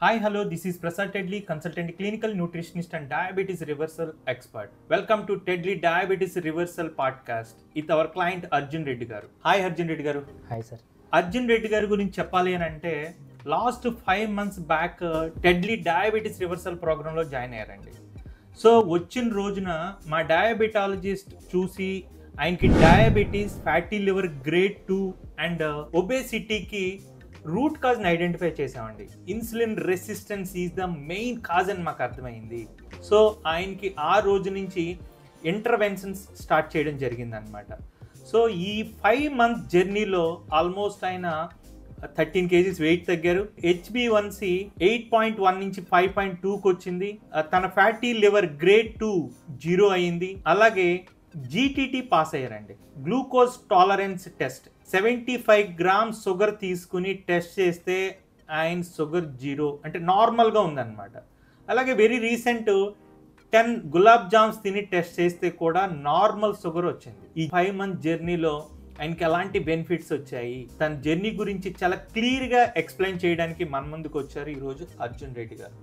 Hi, hello, this is Prasad Tedley, consultant clinical nutritionist and diabetes reversal expert. Welcome to Tedley Diabetes Reversal podcast with our client Arjun Reddy garu. Hi Arjun Reddy garu. Hi sir. Arjun Reddy గారి గురించి చెప్పాలి అని అంటే last 5 months back టెడ్లీ diabetes reversal ప్రోగ్రాంలో join అయ్యారండి. So వచ్చిన రోజున మా డయాబెటాలజిస్ట్ చూసి ఆయనకి diabetes, fatty liver grade 2 and ఒబేసిటీకి రూట్ కాజ్ని ఐడెంటిఫై చేసామండి. Insulin resistance is the main cause అని మాకు అర్థమైంది. సో ఆయనకి ఆ రోజు నుంచి ఇంటర్వెన్షన్స్ స్టార్ట్ చేయడం జరిగిందనమాట. సో ఈ 5 month జర్నీలో ఆల్మోస్ట్ ఆయన 13 kgs వెయిట్ తగ్గారు. HbA1c 8.1 నుంచి 5.2కి వచ్చింది. తన ఫ్యాటీ లివర్ గ్రేడ్ 2 0 అయింది. అలాగే జీటీటీ పాస్ అయ్యారండి. Glucose tolerance test 75 grams sugar తీసుకుని టెస్ట్ చేస్తే ఆయన షుగర్ 0 అంటే నార్మల్గా ఉందన్నమాట. అలాగే వెరీ రీసెంట్ 10 గులాబ్ జామ్స్ తిని టెస్ట్ చేస్తే కూడా నార్మల్ షుగర్ వచ్చింది. ఈ 5 month జర్నీలో ఆయనకి ఎలాంటి బెనిఫిట్స్ వచ్చాయి, తన జర్నీ గురించి చాలా క్లియర్గా ఎక్స్ప్లెయిన్ చేయడానికి మన ముందుకు వచ్చారు ఈరోజు అర్జున్ రెడ్డి గారు.